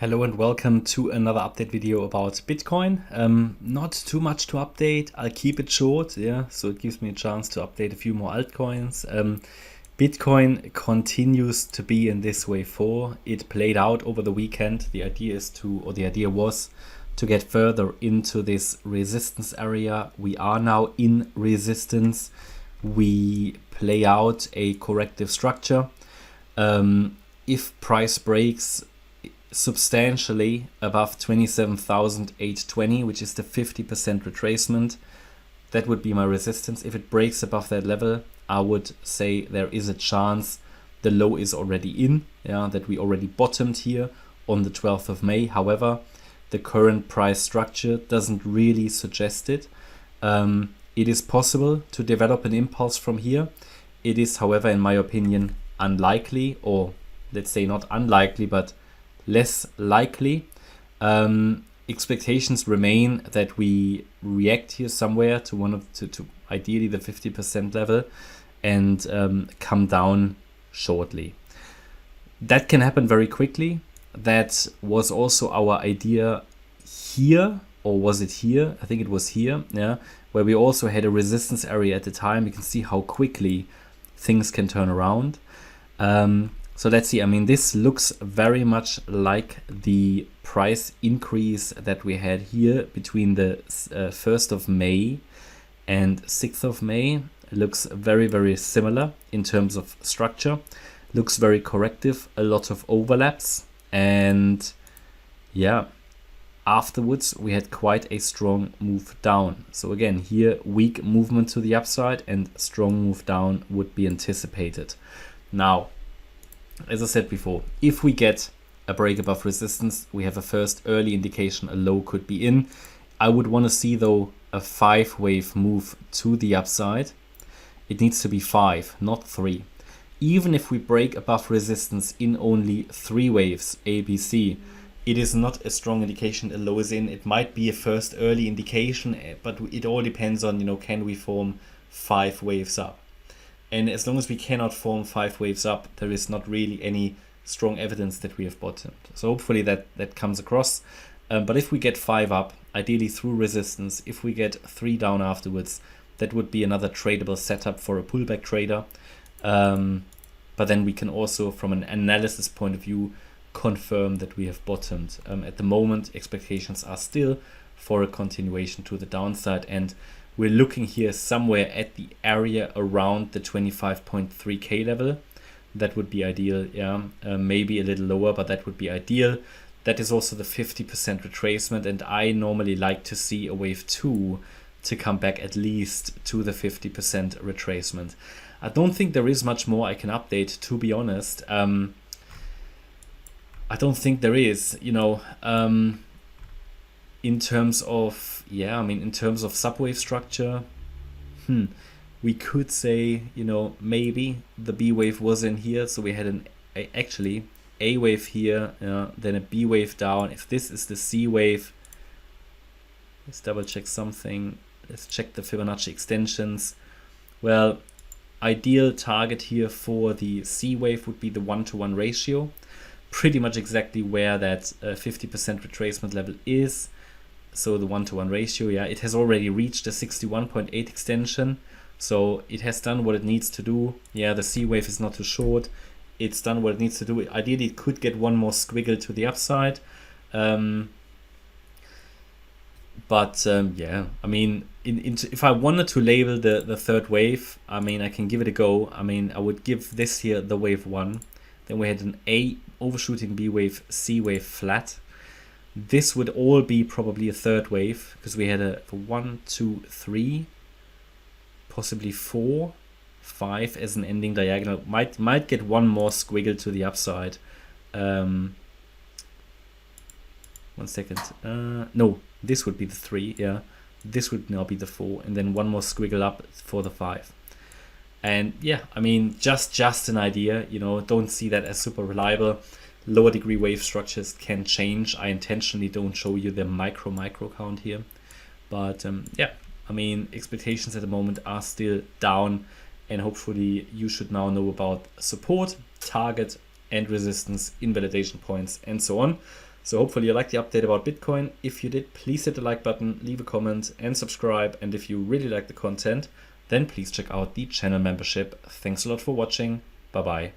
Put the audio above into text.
Hello and welcome to another update video about Bitcoin. Not too much to update. I'll keep it short, so it gives me a chance to update a few more altcoins. Bitcoin continues to be in this wave 4. It played out over the weekend. The idea was to get further into this resistance area. We are now in resistance. We play out a corrective structure. If price breaks substantially above 27,820, which is the 50% retracement, that would be my resistance. If it breaks above that level, I would say there is a chance the low is already in, that we already bottomed here on the 12th of May. However, the current price structure doesn't really suggest it. It is possible to develop an impulse from here. It is, however, in my opinion, unlikely, or let's say not unlikely, but less likely. Expectations remain that we react here somewhere to ideally the 50% level and come down shortly. That can happen very quickly. That was also our idea here, or was it here? I think it was here, where we also had a resistance area at the time. You can see how quickly things can turn around. So let's see. I mean, this looks very much like the price increase that we had here between the 1st of May and 6th of May. It looks very, very similar in terms of structure. Looks very corrective, a lot of overlaps. And yeah, afterwards we had quite a strong move down. So again, here weak movement to the upside and strong move down would be anticipated. Now, as I said before, if we get a break above resistance, we have a first early indication a low could be in. I would want to see, though, a 5-wave move to the upside. It needs to be 5, not 3. Even if we break above resistance in only 3 waves, A, B, C, it is not a strong indication a low is in. It might be a first early indication, but it all depends on, can we form 5 waves up? And as long as we cannot form 5 waves up, there is not really any strong evidence that we have bottomed. So hopefully that comes across. But if we get 5 up, ideally through resistance, if we get 3 down afterwards, that would be another tradable setup for a pullback trader. But then we can also, from an analysis point of view, confirm that we have bottomed. At the moment, expectations are still for a continuation to the downside, and we're looking here somewhere at the area around the 25.3k level. That would be ideal, maybe a little lower, but that would be ideal. That is also the 50% retracement, and I normally like to see a wave 2 to come back at least to the 50% retracement. I don't think there is much more I can update, to be honest. I don't think there is, in terms of, in terms of subwave structure, we could say, maybe the B wave was in here. So we had actually A wave here, then a B wave down. If this is the C wave, let's double check something. Let's check the Fibonacci extensions. Well, ideal target here for the C wave would be the 1-to-1 ratio. Pretty much exactly where that 50% retracement level is. So the 1-to-1 ratio, it has already reached a 61.8 extension. So it has done what it needs to do. The C wave is not too short. It's done what it needs to do. Ideally, it could get one more squiggle to the upside. If I wanted to label the third wave, I can give it a go. I would give this here the wave 1. Then we had an A overshooting B wave, C wave flat. This would all be probably a third wave, because we had a 1, 2, 3, possibly 4, 5 as an ending diagonal. Might get one more squiggle to the upside. 1 second. No, this would be the 3. This would now be the 4, and then one more squiggle up for the 5. And just an idea. Don't see that as super reliable. Lower degree wave structures can change. I intentionally don't show you the micro count here, but expectations at the moment are still down, and hopefully you should now know about support, target, and resistance, invalidation points, and so on. So hopefully you liked the update about Bitcoin. If you did, please hit the like button, leave a comment and subscribe. And if you really like the content, then please check out the channel membership. Thanks a lot for watching. Bye bye.